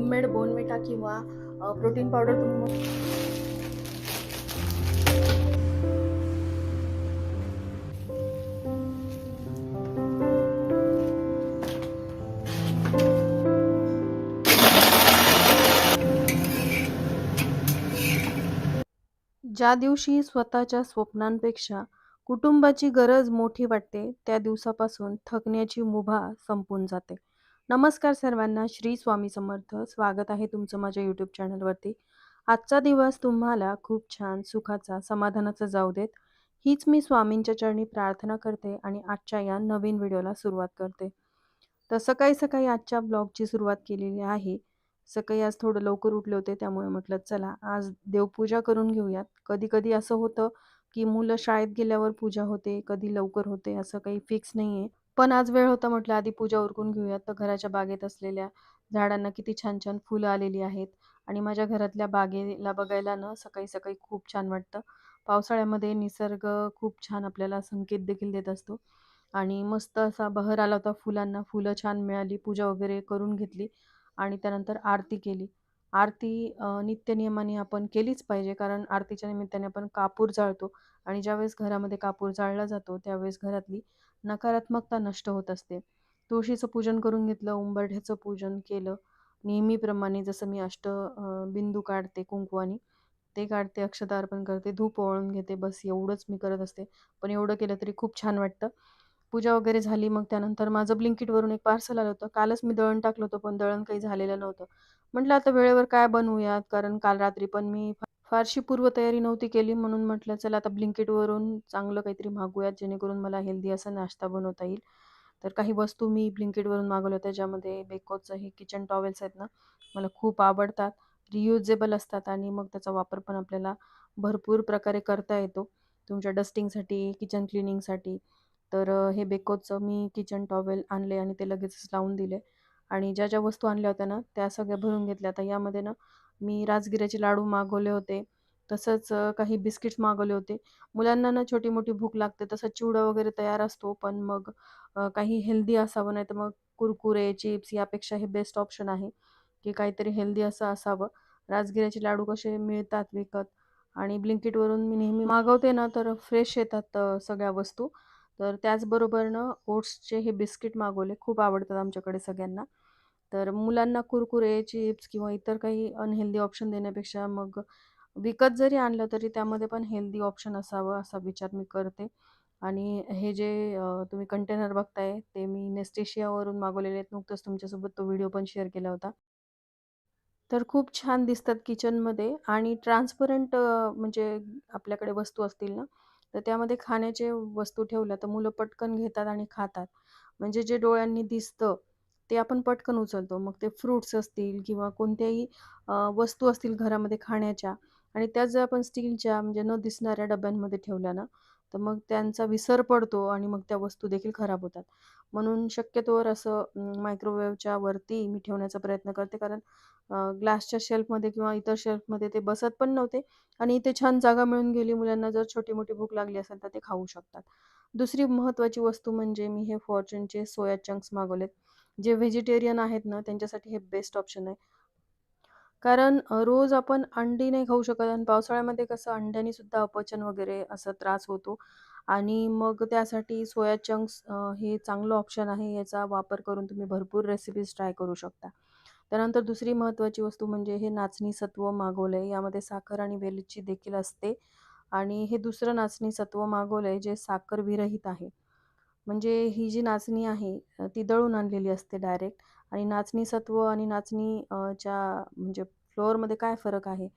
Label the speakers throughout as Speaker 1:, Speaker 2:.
Speaker 1: Homemade Bournvita किंवा protein powder तुम्ही ज्या दिवशी स्वतःच्या स्वप्नांपेक्षा कुटुंबाची गरज मोठी वाटते, त्या दिवसापासून थकण्याची मुभा संपून जाते. नमस्कार सर्वांना, श्री स्वामी समर्थ. स्वागत आहे तुमचं माझ्या यूट्यूब चॅनलवरती. आजचा दिवस तुम्हाला खूप छान, सुखाचा, समाधानाचा जाऊ देत. हीच मी स्वामींच्या चरणी प्रार्थना करते आणि आजच्या या नवीन व्हिडिओला सुरुवात करते. तर सकाळी सकाळी आजच्या ब्लॉगची सुरुवात केलेली आहे. सकाळी आज थोडं लवकर उठले होते, त्यामुळे म्हटलं चला आज देवपूजा करून घेऊयात. कधी कधी असं होतं की मुलं शाळेत गेल्यावर पूजा होते, कधी लवकर होते, असं काही फिक्स नाही आहे. पण आज वेळ होता, म्हटलं आधी पूजा उरकून घेऊयात. तर घराच्या बागेत असलेल्या झाडांना किती छान छान फुलं आलेली आहेत आणि माझ्या घरातल्या बागेला बघायला ना सकाळी सकाळी खूप छान वाटतं. पावसाळ्यामध्ये निसर्ग खूप छान आपल्याला संकेत देखील देत असतो आणि मस्त असा बहर आला होता फुलांना. फुलं छान मिळाली, पूजा वगैरे करून घेतली आणि त्यानंतर आरती केली. आरती नित्यनियमाने आपण केलीच पाहिजे, कारण आरतीच्या निमित्ताने आपण कापूर जाळतो आणि ज्यावेळेस घरामध्ये कापूर जाळला जातो त्यावेळेस घरातली नकारात्मकता नष्ट होत असते. तुळशीचं पूजन करून घेतलं, उंबरठ्याचं पूजन केलं. नेहमीप्रमाणे जसं मी बिंदू काढते कुंकवानी, ते काढते, अक्षता अर्पण करते, धूप ओवाळून घेते. बस एवढंच मी करत असते. पण एवढं केलं तरी खूप छान वाटतं. पूजा वगैरे झाली. मग त्यानंतर माझं Blinkitवरून एक पार्सल आलं होतं. कालच मी दळण टाकलं होतं, पण दळण काही झालेलं नव्हतं. म्हटलं आता वेळेवर काय बनवूयात, कारण काल रात्री पण मी फारशी पूर्वतयारी नव्हती केली. म्हणून म्हटलं चला आता Blinkitवरून चांगलं काहीतरी मागवूयात, जेणेकरून मला हेल्दी असा नाश्ता बनवता येईल. तर काही वस्तू मी Blinkitवरून मागवल्या होत्या, ज्यामध्ये बेकोचं हे किचन टॉवेल्स आहेत ना, मला खूप आवडतात. रियुजेबल असतात आणि मग त्याचा वापर पण आपल्याला भरपूर प्रकारे करता येतो, तुमच्या डस्टिंगसाठी, किचन क्लिनिंगसाठी. तर हे बेकोचं मी किचन टॉवेल आणले आणि ते लगेचच लावून दिले आणि ज्या ज्या वस्तू आणल्या होत्या ना त्या सगळ्या भरून घेतल्या. आता यामध्ये ना मी राजगिऱ्याचे लाडू मागवले होते, तसंच काही बिस्किट्स मागवले होते. मुलांना ना छोटी मोठी भूक लागते, तसं चिवडा वगैरे तयार असतो, पण मग काही हेल्दी असावं, नाही तर मग कुरकुरे, चिप्स यापेक्षा हे बेस्ट ऑप्शन आहे की काहीतरी हेल्दी असं असावं. राजगिऱ्याचे लाडू कसे मिळतात विकत आणि Blinkitवरून मी नेहमी मागवते ना, तर फ्रेश येतात सगळ्या वस्तू. तर त्याचबरोबर ना ओट्सचे हे बिस्किट मागवले, खूप आवडतात आमच्याकडे सगळ्यांना. तर मुलांना कुरकुरे, चिप्स किंवा इतर काही अनहेल्दी ऑप्शन देण्यापेक्षा मग विकत जरी आणलं तरी त्यामध्ये पण हेल्दी ऑप्शन असावं असा विचार मी करते. आणि हे जे तुम्ही कंटेनर बघताय ते मी नेस्टेशियावरून मागवलेले आहेत. नुकतंच तुमच्यासोबत तो व्हिडिओ पण शेअर केला होता. तर खूप छान दिसतात किचनमध्ये आणि ट्रान्सपरंट म्हणजे आपल्याकडे वस्तू असतील ना, तर त्यामध्ये खाण्याचे वस्तू ठेवल्या तर मुलं पटकन घेतात आणि खातात. म्हणजे जे डोळ्यांनी दिसतं ते आपण पटकन उचलतो. मग ते फ्रुट्स असतील किंवा कोणत्याही वस्तू असतील घरामध्ये खाण्याच्या, आणि त्याच जर आपण स्टीलच्या म्हणजे न दिसणाऱ्या डब्यांमध्ये ठेवल्या ना, तर मग त्यांचा विसर पडतो आणि मग त्या वस्तू देखील खराब होतात. म्हणून शक्यतोवर असं मायक्रोवेव्हच्या वरती मी ठेवण्याचा प्रयत्न करते, कारण ग्लासच्या शेल्फमध्ये किंवा इतर शेल्फमध्ये ते बसत पण नव्हते आणि इथे छान जागा मिळून गेली. मुलांना जर छोटी-मोठी भूक लागली असेल तर ते खाऊ शकतात. दुसरी महत्त्वाची वस्तू म्हणजे मी हे फॉर्च्यूनचे सोया चंक्स मागवलेत. जे व्हेजिटेरियन आहेत ना, त्यांच्यासाठी हे बेस्ट ऑप्शन आहे. कारण रोज आपण अंडी नाही खाऊ शकत आणि पावसाळ्यामध्ये कसं अंड्यानी सुद्धा अपचन वगैरे असा त्रास होतो आणि मग त्यासाठी सोया चंक्स हे चांगलं ऑप्शन आहे. याचा वापर करून तुम्ही भरपूर रेसिपीज ट्राय करू शकता. त्यानंतर दुसरी महत्त्वाची वस्तू म्हणजे हे नाचणी सत्व मागवलंय. यामध्ये साखर आणि वेलची देखील असते आणि हे दुसरं नाचणी सत्व मागवलंय जे साखर विरहित आहे. म्हणजे ही जी नाचणी आहे ती दळून आणलेली असते डायरेक्ट. आणि नाचणी सत्व आणि नाचणी च्या म्हणजे फ्लोअरमध्ये काय फरक आहे?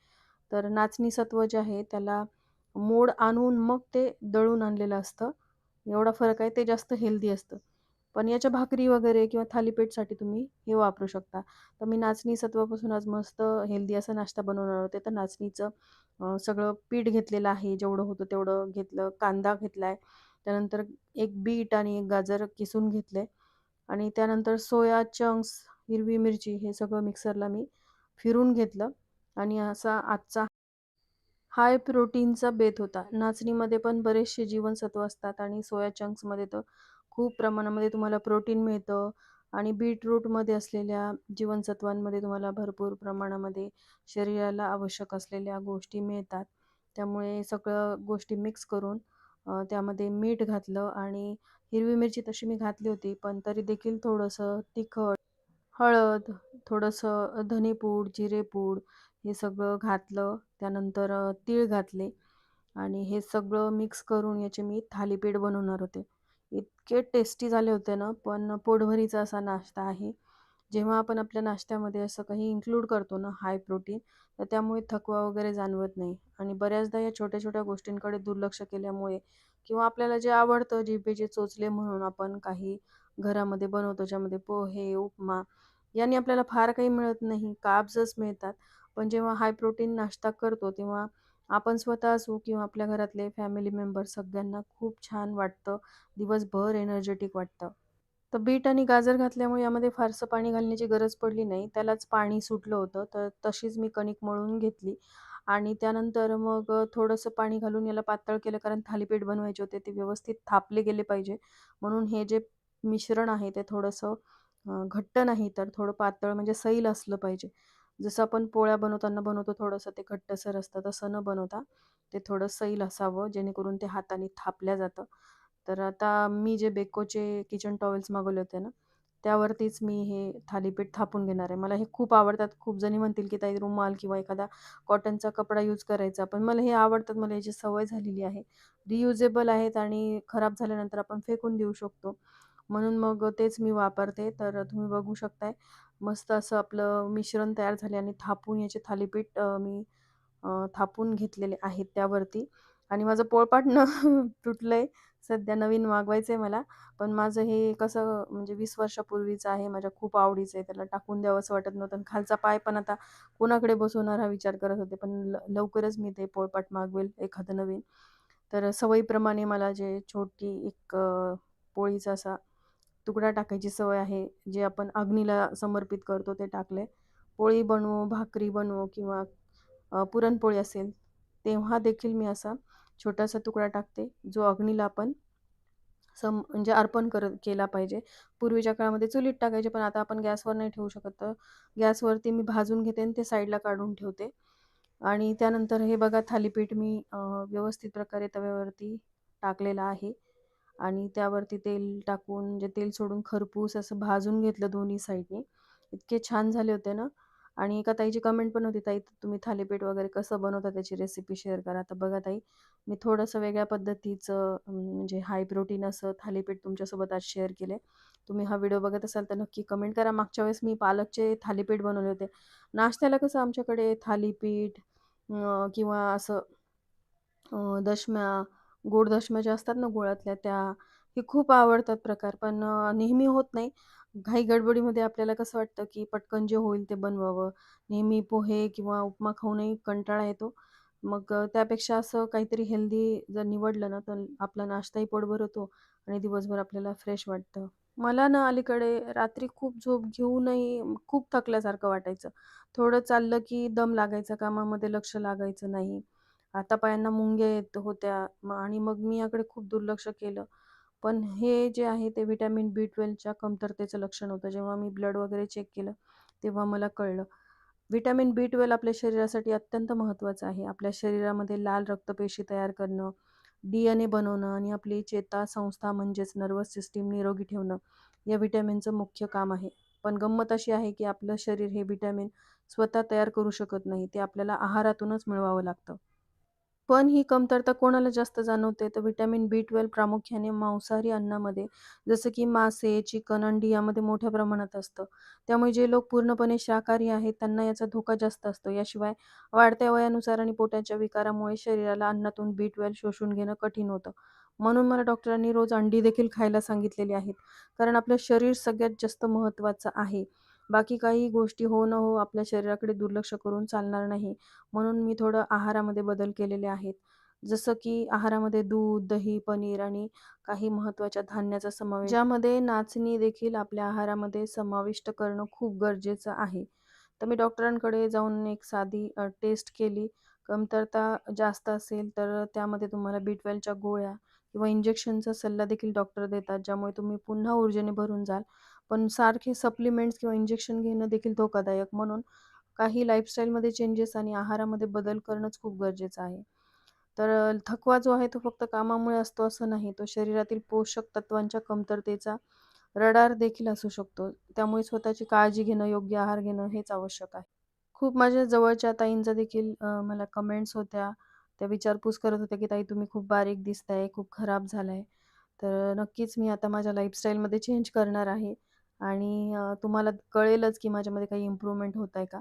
Speaker 1: तर नाचणी सत्व जे आहे त्याला मोड आणून मग ते दळून आणलेलं असतं. एवढा फरक आहे. ते जास्त हेल्दी असतं. पण याच्या भाकरी वगैरे किंवा थालीपीठसाठी तुम्ही हे वापरू शकता. तर मी नाचणी सत्वापासून आज मस्त हेल्दी असा नाश्ता बनवणार होते. तर नाचणीचं सगळं पीठ घेतलेलं आहे. जेवढं होतं तेवढं घेतलं. कांदा घेतलाय. त्यानंतर एक बीट आणि एक गाजर किसून घेतले आणि त्यानंतर सोया चंक्स, हिरवी मिरची हे सगळं मिक्सरला मी फिरून घेतलं आणि असा आजचा हाय प्रोटीनचा बेत होता. नाचणीमध्ये पण बरेचसे जीवनसत्व असतात आणि सोया चंक्समध्ये तर खूप प्रमाणामध्ये तुम्हाला प्रोटीन मिळतं. आणि बीटरूटमध्ये असलेल्या जीवनसत्वांमध्ये तुम्हाला भरपूर प्रमाणामध्ये शरीराला आवश्यक असलेल्या गोष्टी मिळतात. त्यामुळे सगळं गोष्टी मिक्स करून त्यामध्ये मीठ घातलं आणि हिरवी मिरची तशी मी घातली होती, पण तरी देखील थोडंसं तिखट, हळद, थोडंसं धनेपूड, जिरेपूड हे सगळं घातलं. त्यानंतर तीळ घातले आणि हे सगळं मिक्स करून याचे मी थालीपीठ बनवणार होते. इतके टेस्टी झाले होते ना, पण पोटभरीचा असा नाश्ता आहे. जेव्हा आपण आपल्या नाश्त्यामध्ये असं काही इन्क्लूड करतो ना हाय प्रोटीन, तर त्यामुळे थकवा वगैरे जाणवत नाही आणि बऱ्याचदा या छोट्या-छोट्या गोष्टींकडे दुर्लक्ष केल्यामुळे किंवा आपल्याला जे आवडतं जिभेचे चोचले म्हणून आपण काही घरामध्ये बनवतो, ज्यामध्ये पोहे, उपमा याने आपल्याला फार काही मिळत नाही, कार्ब्सच मिळतात. पण जेव्हा हाय प्रोटीन नाश्ता करतो, तेव्हा आपण स्वतः असू किंवा आपल्या घरातले फॅमिली मेंबर सगळ्यांना खूप छान वाटतं. दिवसभर एनर्जेटिक वाटतं. तर बीट आणि गाजर घातल्यामुळे यामध्ये फारसं पाणी घालण्याची गरज पडली नाही. त्यालाच पाणी सुटलं होतं. तर तशीच मी कणिक मळून घेतली आणि त्यानंतर मग थोडंसं पाणी घालून याला पातळ केलं, कारण थालीपीठ बनवायचे होते. ते व्यवस्थित थापले गेले पाहिजे. म्हणून हे जे मिश्रण आहे ते थोडंसं घट्ट नाही तर थोडं पातळ म्हणजे सैल असलं पाहिजे. जसं आपण पोळ्या बनवताना बनवतो थोडंसं ते घट्टसर असतं, तसं न बनवता ते थोडं सैल असावं, जेणेकरून ते हाताने थापल्या जातं. तर आता मी जे बेकोचे किचन टॉवेल्स मागवले होते ना, त्यावरतीच मी हे थालीपीठ थापून घेणार आहे. मला हे खूप आवडतात. खूप जणी म्हणतील, की ताई रुमाल किंवा एखादा कॉटनचा कपडा यूज करायचा. पण मला हे आवडतात. मला याची सवय झालेली आहे. रियुजेबल आहेत आणि खराब झाल्यानंतर आपण फेकून देऊ शकतो. म्हणून मग तेच मी वापरते. तर तुम्ही बघू शकताय. मस्त असं आपलं मिश्रण तयार झाले आणि थापून याचे थालीपीठ मी थापून घेतलेले आहेत त्यावरती आणि माझं पोळपाट न तुटलंय. सध्या नवीन मागवायचंय मला. पण माझं हे कसं म्हणजे 20 वर्षापूर्वीचं आहे. माझ्या खूप आवडीचं आहे. त्याला टाकून द्यावंसं वाटत नव्हतं आणि खालचा पाय पण आता कोणाकडे बसवणार हा विचार करत होते. पण लवकरच मी ते पोळपाट मागवेल एखादं नवीन. तर सवयीप्रमाणे मला जे छोटी एक पोळीचा असा तुकडा टाकायची सवय आहे. जे आपण अग्नीला समर्पित करतो ते टाकले. पोळी बनवो, भाकरी बनवो किंवा पुरणपोळी असेल, तेव्हा देखील मी असा छोटासा तुकडा टाकते, जो अग्नीला आपण म्हणजे अर्पण केला पाहिजे. पूर्वीच्या काळामध्ये चुलीत टाकायचे, पण आता आपण गॅसवर नाही ठेवू शकत. तर गॅसवरती मी भाजून घेते आणि ते साईडला काढून ठेवते. आणि त्यानंतर हे बघा थालीपीठ मी व्यवस्थित प्रकारे तव्यावरती टाकलेलं आहे आणि त्यावरती तेल टाकून म्हणजे तेल सोडून खरपूस असं भाजून घेतलं दोन्ही साईडने. इतके छान झाले होते ना आणि एका ताईची कमेंट पण होती, "ताई तुम्ही थालीपीठ वगैरे कसं बनवता त्याची रेसिपी शेअर करा." तर बघा ताई, मी थोडंसं वेगळ्या पद्धतीचं म्हणजे हाय प्रोटीन असं थालीपीठ तुमच्यासोबत आज शेअर केले. तुम्ही हा व्हिडिओ बघत असाल तर नक्की कमेंट करा. मागच्या वेळेस मी पालकचे थालीपीठ बनवले होते. नाश्त्याला कसं आमच्याकडे थालीपीठ किंवा असं दशम्या, गोड दशम्या ज्या असतात ना गुळातल्या त्या, हे खूप आवडतात प्रकार. पण नेहमी होत नाही. घाई गडबडीमध्ये आपल्याला कसं वाटतं, की पटकन जे होईल ते बनवावं. नेहमी पोहे किंवा उपमा खाऊनही कंटाळा येतो. मग त्यापेक्षा असं काहीतरी हेल्दी जर निवडलं ना, तर आपला नाश्ताही पोट भरतो आणि दिवसभर आपल्याला फ्रेश वाटतं. मला ना अलीकडे रात्री खूप झोप घेऊनही खूप थकल्यासारखं वाटायचं. थोडं चाललं की दम लागायचा, कामामध्ये लक्ष लागायचं नाही. हातापायांना मुंग्या येत होत्या आणि मग मी याकडे खूप दुर्लक्ष केलं. पण हे जे आहे ते व्हिटॅमिन B12च्या कमतरतेचं लक्षण होतं. जेव्हा मी ब्लड वगैरे चेक केलं, तेव्हा मला कळलं. व्हिटॅमिन B12 आपल्या शरीरासाठी अत्यंत महत्त्वाचं आहे. आपल्या शरीरामध्ये लाल रक्तपेशी तयार करणं, DNA बनवणं आणि आपली चेतासंस्था म्हणजेच नर्व्हस सिस्टीम निरोगी ठेवणं, या व्हिटॅमिनचं मुख्य काम आहे. पण गंमत अशी आहे की आपलं शरीर हे व्हिटॅमिन स्वतः तयार करू शकत नाही. ते आपल्याला आहारातूनच मिळवावं लागतं. पण ही कमतरता कोणाला जास्त जाणवते? तर व्हिटॅमिन B12 प्रामुख्याने मांसाहारी अन्नामध्ये, जसं की मासे, चिकन, अंडी यामध्ये मोठ्या प्रमाणात असतं. त्यामुळे जे लोक पूर्णपणे शाकाहारी आहेत, त्यांना याचा धोका जास्त असतो. याशिवाय वाढत्या वयानुसार आणि पोटाच्या विकारामुळे शरीराला अन्नातून B12 शोषून घेणं कठीण होतं. म्हणून मला डॉक्टरांनी रोज अंडी देखील खायला सांगितलेली आहेत. कारण आपलं शरीर सगळ्यात जास्त महत्त्वाचं आहे. बाकी काही गोष्टी हो न हो आपल्या शरीराकडे दुर्लक्ष करून चालणार नाही. म्हणून मी थोडं आहारामध्ये बदल केलेले आहेत. जसं की आहारामध्ये दूध, दही, पनीर आणि काही महत्त्वाच्या धान्याचा समावेश, ज्यामध्ये नाचणी देखील आपल्या आहारामध्ये समाविष्ट करणं खूप गरजेचं आहे. तर मी डॉक्टरांकडे जाऊन एक साधी टेस्ट केली. कमतरता जास्त असेल तर त्यामध्ये तुम्हाला B12च्या गोळ्या किंवा इंजेक्शनचा सल्ला देखील डॉक्टर देतात, ज्यामुळे तुम्ही पुन्हा ऊर्जेने भरून जाल. पण सारखे सप्लिमेंट्स किंवा इंजेक्शन घेणं देखील धोकादायक. म्हणून काही लाईफस्टाईलमध्ये चेंजेस आणि आहारामध्ये बदल करणंच खूप गरजेचं आहे. तर थकवा जो आहे तो फक्त कामामुळे असतो असं नाही. तो शरीरातील पोषक तत्वांच्या कमतरतेचा रडार देखील असू शकतो. त्यामुळे स्वतःची काळजी घेणं, योग्य आहार घेणं हेच आवश्यक आहे. खूप माझ्या जवळच्या ताईंचा देखील मला कमेंट्स होत्या. त्या विचारपूस करत होत्या, की "ताई तुम्ही खूप बारीक दिसताय, खूप खराब झालाय." तर नक्कीच मी आता माझ्या लाईफस्टाईलमध्ये चेंज करणार आहे आणि तुम्हाला कळेलच, की माझ्यामध्ये काही इम्प्रूव्हमेंट होत आहे का?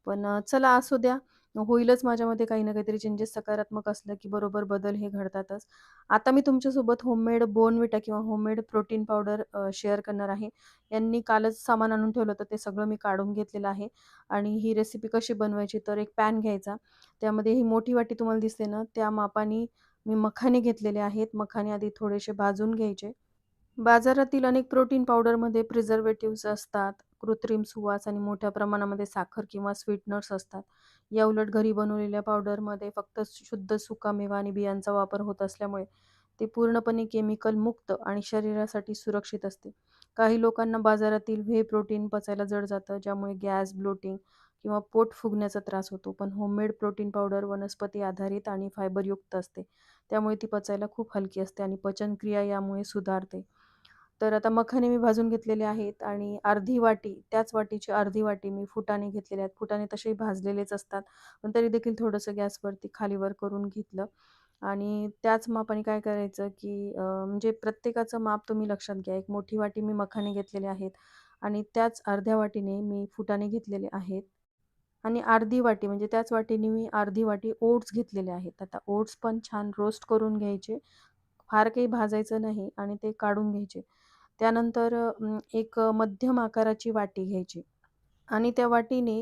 Speaker 1: पण चला असू द्या. होईलच माझ्यामध्ये काही ना काहीतरी चेंजेस सकारात्मक असलं, की बरोबर बदल हे घडतातच. आता मी तुमच्यासोबत होममेड बोर्नव्हिटा किंवा होममेड प्रोटीन पावडर शेअर करणार आहे. यांनी कालच सामान आणून ठेवलं होतं, ते सगळं मी काढून घेतलेलं आहे आणि ही रेसिपी कशी बनवायची, तर एक पॅन घ्यायचा. त्यामध्ये ही मोठी वाटी तुम्हाला दिसते ना, त्या मापाने मी मखाने घेतलेले आहेत. मखाने आधी थोडेसे भाजून घ्यायचे. बाजारातील अनेक प्रोटीन पावडरमध्ये प्रिझर्व्हेटिव्हज असतात, कृत्रिम सुवास आणि मोठ्या प्रमाणामध्ये साखर किंवा स्वीटनर्स असतात. याउलट घरी बनवलेल्या पावडरमध्ये फक्त शुद्ध सुकामेवा आणि बियांचा वापर होत असल्यामुळे ते पूर्णपणे केमिकल मुक्त आणि शरीरासाठी सुरक्षित असते. काही लोकांना बाजारातील व्हे प्रोटीन पचायला जड जातं, ज्यामुळे गॅस, ब्लोटिंग किंवा पोट फुगण्याचा त्रास होतो. पण होममेड प्रोटीन पावडर वनस्पती आधारित आणि फायबरयुक्त असते. त्यामुळे ती पचायला खूप हलकी असते आणि पचनक्रिया यामुळे सुधारते. तर आता मखाने मी भाजून घेतलेले आहेत आणि अर्धी वाटी, त्याच वाटीची अर्धी वाटी मी फुटाणे घेतलेले आहेत. फुटाणे तसेही भाजलेलेच असतात, पण तरी देखील थोडंसं गॅसवरती खाली-वर करून घेतलं आणि त्याच मापाने काय करायचं, की म्हणजे प्रत्येकाचं माप तुम्ही लक्षात घ्या. एक मोठी वाटी मी मखाने घेतलेले आहेत आणि त्याच अर्ध्या वाटीने मी फुटाणे घेतलेले आहेत आणि अर्धी वाटी म्हणजे त्याच वाटीने मी अर्धी वाटी ओट्स घेतलेले आहेत. आता ओट्स पण छान रोस्ट करून घ्यायचे. फार काही भाजायचं नाही आणि ते काढून घ्यायचे. त्यानंतर एक मध्यम आकाराची वाटी घ्यायची आणि त्या वाटीने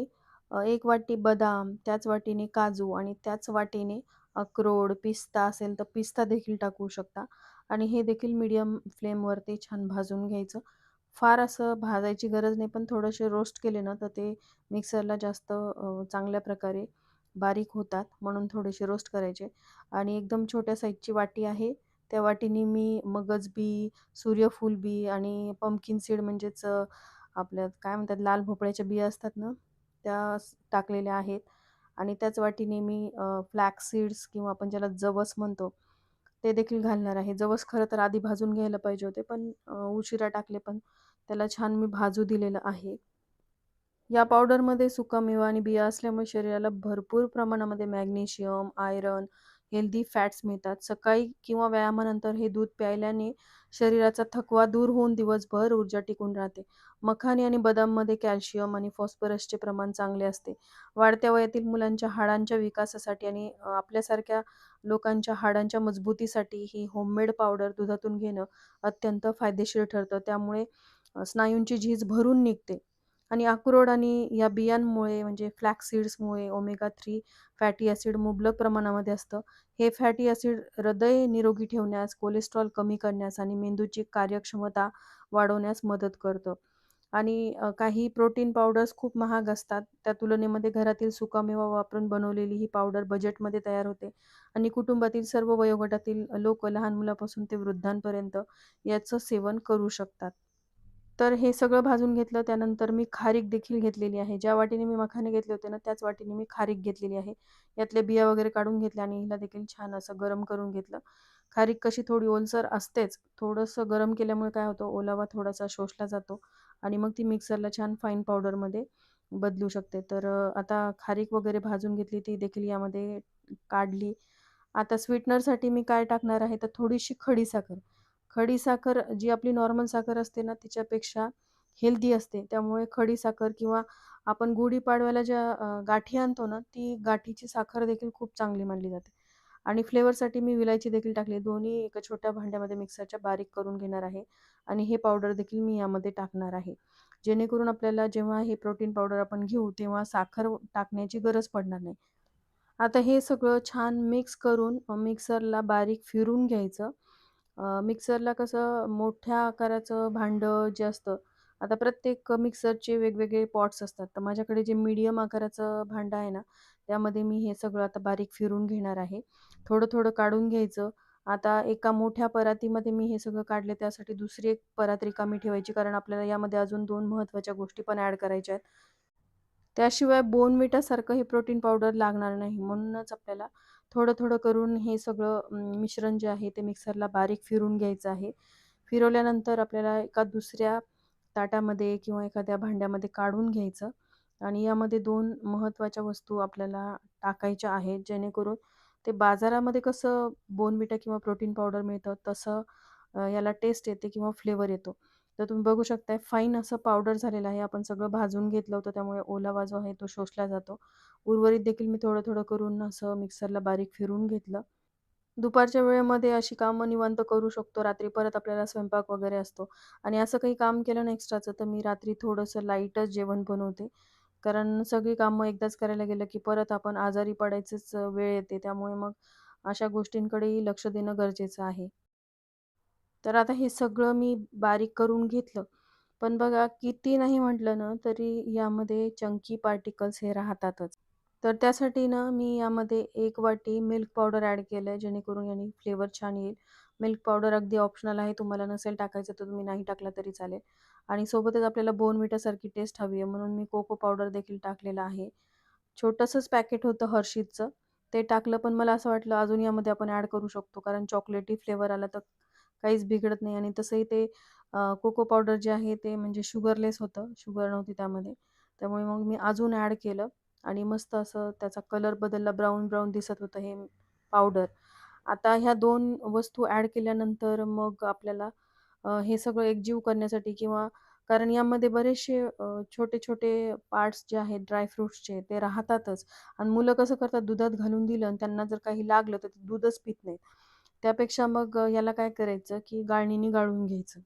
Speaker 1: एक वाटी बदाम, त्याच वाटीने काजू आणि त्याच वाटीने अक्रोड, पिस्ता असेल तर पिस्ता देखील टाकू शकता आणि हे देखील मीडियम फ्लेमवरती छान भाजून घ्यायचं. फार असं भाजायची गरज नाही, पण थोडेसे रोस्ट केले ना, तर ते मिक्सरला जास्त चांगल्या प्रकारे बारीक होतात, म्हणून थोडेसे रोस्ट करायचे आणि एकदम छोट्या साईजची वाटी आहे. त्या वाटीने मी मगज बी, सूर्यफूल बी आणि पंपकिन सीड म्हणजेच आपल्या काय म्हणतात लाल भोपळ्याच्या बिया असतात ना, त्या टाकलेल्या आहेत आणि त्याच वाटीने मी फ्लॅक्स सीड्स किंवा आपण ज्याला जवस म्हणतो, ते देखील घालणार आहे. जवस खरं तर आधी भाजून घ्यायला पाहिजे होते, पण उशिरा टाकले, पण त्याला छान मी भाजू दिलेलं आहे. या पावडरमध्ये सुकामेवा आणि बिया असल्यामुळे शरीराला भरपूर प्रमाणामध्ये मॅग्नेशियम, आयर्न, हेल्दी फॅट्स मिळतात. सकाळी किंवा व्यायामानंतर हे दूध प्यायल्याने शरीराचा थकवा दूर होऊन दिवसभर ऊर्जा टिकून राहते. मखाने आणि बदाममध्ये कॅल्शियम आणि फॉस्फरसचे प्रमाण चांगले असते. वाढत्या वयातील मुलांच्या हाडांच्या विकासासाठी आणि आपल्यासारख्या लोकांच्या हाडांच्या मजबूतीसाठी ही होममेड पावडर दुधातून घेणं अत्यंत फायदेशीर ठरतं. त्यामुळे स्नायूंची झीज भरून निघते. आणि अक्रोड आणि या बियांमुळे म्हणजे फ्लॅक्स सीड्समुळे ओमेगा 3 फॅटी ॲसिड मुबलक प्रमाणामध्ये असतं. हे फॅटी ॲसिड हृदय निरोगी ठेवण्यास, कोलेस्ट्रॉल कमी करण्यास आणि मेंदूची कार्यक्षमता वाढवण्यास मदत करतं. आणि काही प्रोटीन पावडर्स खूप महाग असतात. त्या तुलनेमध्ये घरातील सुकामेवा वापरून बनवलेली ही पावडर बजेटमध्ये तयार होते आणि कुटुंबातील सर्व वयोगटातील लोकं लहान मुलापासून ते वृद्धांपर्यंत याचं सेवन करू शकतात. तर हे सगळं भाजून घेतलं. त्यानंतर मी खारीक देखील घेतलेली आहे. ज्या वाटीने मी मखाने घेतले होते ना, त्याच वाटीने मी खारीक घेतलेली आहे. यातल्या बिया वगैरे काढून घेतल्या आणि हिला देखील छान असं गरम करून घेतलं. खारीक कशी थोडी ओलसर असतेच. थोडंसं गरम केल्यामुळे काय होतं, ओलावा थोडासा शोषला जातो आणि मग ती मिक्सरला छान फाईन पावडरमध्ये बदलू शकते. तर आता खारीक वगैरे भाजून घेतली, ती देखील यामध्ये काढली. आता स्वीटनरसाठी मी काय टाकणार आहे, तर थोडीशी खडीसाखर. खडीसाखर जी आपली नॉर्मल साखर असते ना, तिच्यापेक्षा हेल्दी असते. त्यामुळे खडीसाखर किंवा आपण गुढीपाडव्याला ज्या गाठी आणतो ना, ती गाठीची साखर देखील खूप चांगली मानली जाते. आणि फ्लेवरसाठी मी विलायची देखील टाकली. दोन्ही एका छोट्या भांड्यामध्ये मिक्सरच्या बारीक करून घेणार आहे आणि हे पावडर देखील मी यामध्ये टाकणार आहे. जेणेकरून आपल्याला जेव्हा हे प्रोटीन पावडर आपण घेऊ, तेव्हा साखर टाकण्याची गरज पडणार नाही. आता हे सगळं छान मिक्स करून मिक्सरला बारीक फिरून घ्यायचं. मिक्सरला कसं मोठ्या आकाराचं भांडं जे असतं, आता प्रत्येक मिक्सरचे वेगवेगळे पॉट्स असतात. तर माझ्याकडे जे मीडियम आकाराचं भांडं आहे ना, त्यामध्ये मी हे सगळं आता बारीक फिरून घेणार आहे. थोडं-थोडं काढून घ्यायचं आता एका मोठ्या परातीमध्ये मी हे सगळं काढले, त्यासाठी दुसरी एक परात रिकामी ठेवायची, कारण आपल्याला यामध्ये अजून 2 महत्त्वाच्या गोष्टी पण ॲड करायच्या आहेत. त्याशिवाय बोर्नव्हिटासारखं हे प्रोटीन पावडर लागणार नाही. म्हणूनच आपल्याला थोडं-थोडं करून हे सगळं मिश्रण जे आहे ते मिक्सरला बारीक फिरवून घ्यायचं आहे. फिरवल्यानंतर आपल्याला एका दुसऱ्या ताटामध्ये किंवा एखाद्या भांड्यामध्ये काढून घ्यायचं आणि यामध्ये 2 महत्त्वाच्या वस्तू आपल्याला टाकायच्या आहेत, जेणेकरून ते बाजारामध्ये कसं बोर्नव्हिटा किंवा प्रोटीन पावडर मिळतं तसं याला टेस्ट येते किंवा फ्लेवर येतो. तर तुम्ही बघू शकताय फाईन असं पावडर झालेलं आहे. आपण सगळं भाजून घेतलं होतं, त्यामुळे ओलावा जो आहे तो शोषला जातो. उर्वरित देखील मी थोडं-थोडं करून असं मिक्सरला बारीक फिरवून घेतलं. दुपारच्या वेळेमध्ये अशी कामं निवांत करू शकतो. रात्री परत आपल्याला स्वयंपाक वगैरे असतो आणि असं काही काम केलं ना एक्स्ट्राचं, तर मी रात्री थोडंसं लाईटच जेवण बनवते. कारण सगळी कामं एकदाच करायला गेलं, की परत आपण आजारी पडायचीच वेळ येते. त्यामुळे मग अशा गोष्टींकडेही लक्ष देणं गरजेचं आहे. तर आता हे सगळं मी बारीक करून घेतलं. पण बघा किती नाही म्हटलं ना, तरी यामध्ये चंकी पार्टिकल्स हे राहतातच. तर त्यासाठी ना मी यामध्ये 1 वाटी मिल्क पावडर ॲड केलंय, जेणेकरून याने फ्लेवर छान येईल. मिल्क पावडर अगदी ऑप्शनल आहे. तुम्हाला नसेल टाकायचं तर तुम्ही नाही टाकला तरी चालेल. आणि सोबतच आपल्याला बोर्नव्हिटासारखी टेस्ट हवी आहे, म्हणून मी कोको पावडर देखील टाकलेलं आहे. छोटंसंच पॅकेट होतं हर्षीजचं. ते टाकलं, पण मला असं वाटलं अजून यामध्ये आपण ॲड करू शकतो, कारण चॉकलेटी फ्लेवर आला तर काहीच बिघडत नाही आणि तसंही ते कोको पावडर जे आहे ते म्हणजे शुगरलेस होतं. शुगर नव्हती त्यामध्ये. त्यामुळे मग मी अजून ॲड केलं आणि मस्त असं त्याचा कलर बदलला, ब्राऊन-ब्राऊन दिसत होतं हे पावडर. आता ह्या 2 वस्तू ॲड केल्यानंतर मग आपल्याला हे सगळं एकजीव करण्यासाठी किंवा कारण यामध्ये बरेचसे छोटे-छोटे पार्ट्स जे आहेत ड्रायफ्रुट्सचे ते राहतातच आणि मुलं कसं करतात दुधात घालून दिलं आणि त्यांना जर काही लागलं तर ते दूधच पित नाहीत. त्यापेक्षा मग याला काय करायचं, की गाळणीने गाळून घ्यायचं.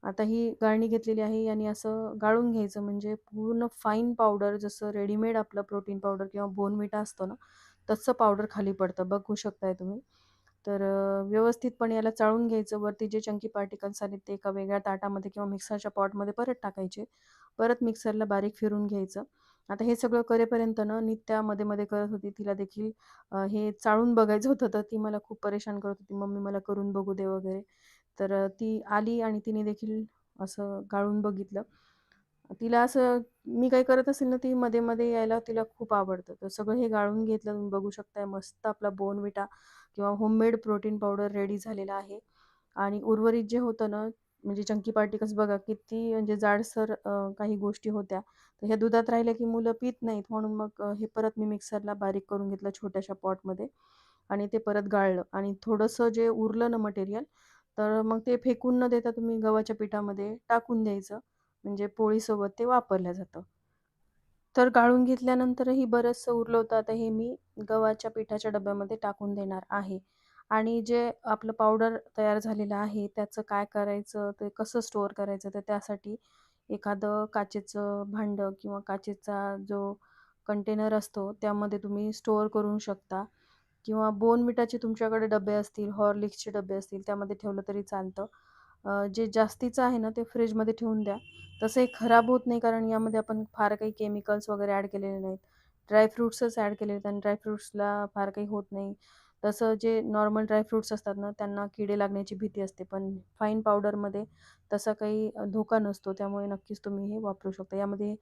Speaker 1: आता ही गाळणी घेतलेली आहे याने असं गाळून घ्यायचं, म्हणजे पूर्ण फाईन पावडर जसं रेडीमेड आपलं प्रोटीन पावडर किंवा बोर्नव्हिटा असतो ना, तसं पावडर खाली पडतं. बघू शकताय तुम्ही. तर व्यवस्थितपणे याला चाळून घ्यायचं. वरती जे चंकी पार्टिकल्स आले ते एका वेगळ्या ताटामध्ये किंवा मिक्सरच्या पॉटमध्ये परत टाकायचे. परत मिक्सरला बारीक फिरून घ्यायचं. आता हे सगळं करेपर्यंत ना नित्या मध्ये-मध्ये करत होती. तिला देखील हे चाळून बघायचं होतं, तर ती मला खूप परेशान करत होती. "मम्मी मला करून बघू दे" वगैरे. तर ती आली आणि तिने देखील असं गाळून बघितलं. तिला असं मी काही करत असेल ना, ती मध्ये-मध्ये यायला तिला खूप आवडतं. तर सगळं हे गाळून घेतलं. तुम्ही बघू शकताय मस्त आपला बोर्नव्हिटा किंवा होममेड प्रोटीन पावडर रेडी झालेला आहे. आणि उर्वरित जे होतं ना, म्हणजे चंकी पार्टिकल्स बघा किती म्हणजे जाडसर काही गोष्टी होत्या. तर ह्या दुधात राहिल्या की मुलं पीत नाहीत, म्हणून मग हे परत मी मिक्सरला बारीक करून घेतलं छोट्याशा पॉटमध्ये आणि ते परत गाळलं आणि थोडंसं जे उरलं ना मटेरियल, तर मग ते फेकून न देता तुम्ही गव्हाच्या पिठामध्ये टाकून द्यायचं. म्हणजे पोळीसोबत ते वापरलं जातं. तर गाळून घेतल्यानंतरही बरचसं उरलं होतं. आता हे मी गव्हाच्या पिठाच्या डब्यामध्ये टाकून देणार आहे. आणि जे आपलं पावडर तयार झालेलं आहे, त्याचं काय करायचं, ते कसं स्टोअर करायचं, तर त्यासाठी एखादं काचेचं भांडं किंवा काचेचा जो कंटेनर असतो, त्यामध्ये तुम्ही स्टोअर करू शकता किंवा बोर्नव्हिटाचे तुमच्याकडे डबे असतील, हॉर्लिक्सचे डबे असतील, त्यामध्ये ठेवलं तरी चालतं. जे जास्तीचं आहे ना, ते फ्रिजमध्ये ठेवून द्या. तसं हे खराब होत नाही, कारण यामध्ये आपण फार काही केमिकल्स वगैरे ॲड केलेले नाहीत. ड्रायफ्रुट्सच ॲड केलेले आहेत आणि ड्रायफ्रुट्सला फार काही होत नाही. तसं जे नॉर्मल ड्रायफ्रुट्स असतात ना, त्यांना किडे लागण्याची भीती असते. पण फाईन पावडरमध्ये तसा काही धोका नसतो. त्यामुळे नक्कीच तुम्ही हे वापरू शकता. यामध्ये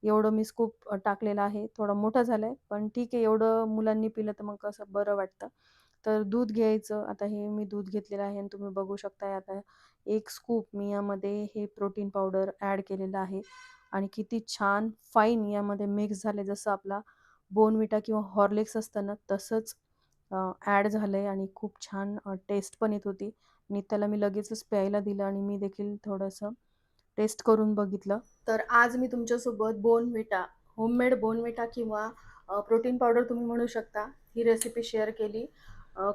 Speaker 1: एवढं मी स्कूप टाकलेलं आहे. थोडा मोठा झालाय, पण ठीक आहे. एवढं मुलांनी पिलं तर मग कसं बरं वाटतं. तर दूध घ्यायचं. आता हे मी दूध घेतलेलं आहे आणि तुम्ही बघू शकताय आता 1 स्कूप मी यामध्ये हे प्रोटीन पावडर ॲड केलेलं आहे आणि किती छान फाईन यामध्ये मिक्स झाले. जसं आपला बोर्नव्हिटा किंवा हॉर्लिक्स असतं ना, तसंच ॲड झालंय आणि खूप छान टेस्ट पण येत होती आणि त्याला मी लगेचच प्यायला दिलं आणि मी देखील थोडंसं टेस्ट करून बघितलं. तर आज मी तुमच्यासोबत बोर्नव्हिटा, होममेड बोर्नव्हिटा किंवा प्रोटीन पावडर तुम्ही म्हणू शकता, ही रेसिपी शेअर केली.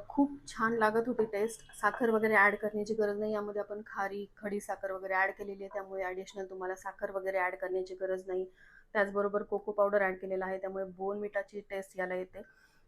Speaker 1: खूप छान लागत होती टेस्ट. साखर वगैरे ॲड करण्याची गरज नाही. यामध्ये आपण खारी, खडी साखर वगैरे ॲड केलेली आहे. त्यामुळे ॲडिशनल तुम्हाला साखर वगैरे ॲड करण्याची गरज नाही. त्याचबरोबर कोको पावडर ॲड केलेला आहे. त्यामुळे बोर्नव्हिटाची टेस्ट याला येते.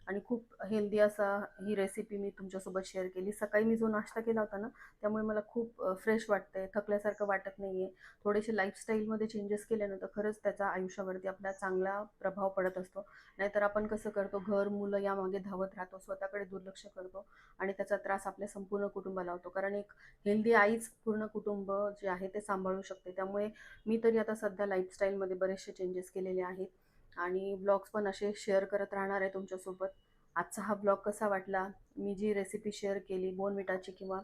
Speaker 1: आणि खूप हेल्दी असा ही रेसिपी मी तुमच्यासोबत शेअर केली. सकाळी मी जो नाश्ता केला होता ना, त्यामुळे मला खूप फ्रेश वाटतंय, थकल्यासारखं वाटत नाहीये. थोडेसे लाईफस्टाईलमध्ये चेंजेस केले ना, तर खरंच त्याचा आयुष्यावरती आपला चांगला प्रभाव पडत असतो. नाहीतर आपण कसं करतो, घर, मुलं यामागे धावत राहतो, स्वतःकडे दुर्लक्ष करतो आणि त्याचा त्रास आपल्या संपूर्ण कुटुंबाला होतो. कारण एक हेल्दी आईच पूर्ण कुटुंब जे आहे ते सांभाळू शकते. त्यामुळे मी तरी आता सध्या लाईफस्टाईलमध्ये बरेचसे चेंजेस केलेले आहेत आणि ब्लॉग्स पण असे शेअर करत राहणार आहे तुमच्यासोबत. आजचा हा ब्लॉग कसा वाटला, मी जी रेसिपी शेअर केली बोनविटाची किंवा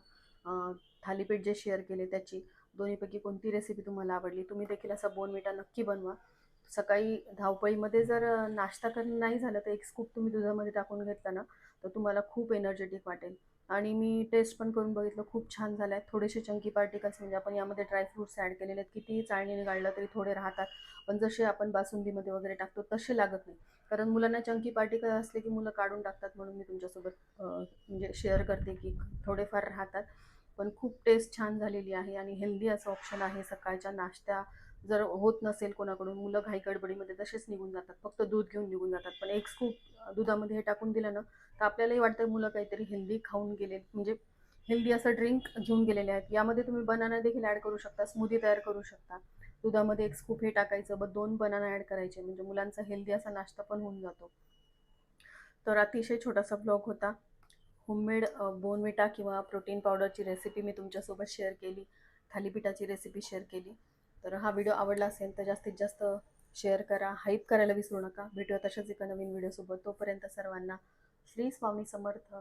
Speaker 1: थालीपीठ जे शेअर केले त्याची, दोन्हीपैकी कोणती रेसिपी तुम्हाला आवडली? तुम्ही देखील असा बोनविटा नक्की बनवा. सकाळी धावपळीमध्ये जर नाश्ता करणं नाही झालं तर एक स्कूप तुम्ही दुधामध्ये टाकून घेतला ना, तर तुम्हाला खूप एनर्जेटिक वाटेल. आणि मी टेस्ट पण करून बघितलं, खूप छान झालं आहे. थोडेसे चंकी पार्टिकल्स म्हणजे आपण यामध्ये ड्रायफ्रुट्स ॲड केलेले आहेत, कितीही चाळणीने गाळलं तरी थोडे राहतात, पण जसे आपण बासुंदीमध्ये वगैरे टाकतो तसे लागत नाही. कारण मुलांना चंकी पार्टिकल असले की मुलं काढून टाकतात, म्हणून मी तुमच्यासोबत म्हणजे शेअर करते की थोडेफार राहतात. पण खूप टेस्ट छान झालेली आहे आणि हेल्दी असं ऑप्शन आहे. सकाळच्या नाश्ता जर होत नसेल कोणाकडून, मुलं घाई गडबडीमध्ये तसेच निघून जातात, फक्त दूध घेऊन निघून जातात, पण एक स्कूप दुधामध्ये हे टाकून दिलं ना, तर आपल्यालाही वाटतं मुलं काहीतरी हेल्दी खाऊन गेले, म्हणजे हेल्दी असं ड्रिंक घेऊन गेलेले आहेत. यामध्ये तुम्ही बनाना देखील ॲड करू शकता, स्मूदी तयार करू शकता. दुधामध्ये एक स्कूप हे टाकायचं, दोन बनाना ॲड करायचे, म्हणजे मुलांचा हेल्दी असा नाश्ता पण होऊन जातो. तर अतिशय छोटासा ब्लॉग होता. होममेड बोर्नव्हिटा किंवा प्रोटीन पावडरची रेसिपी मी तुमच्यासोबत शेअर केली. थालीपीठाची रेसिपी शेअर केली. तर हा व्हिडिओ आवडला असेल तर जास्तीत जास्त शेअर करा, हाईप करायला विसरू नका. भेटूया तशाच एका नवीन व्हिडिओसोबत. तोपर्यंत सर्वांना श्री स्वामी समर्थ.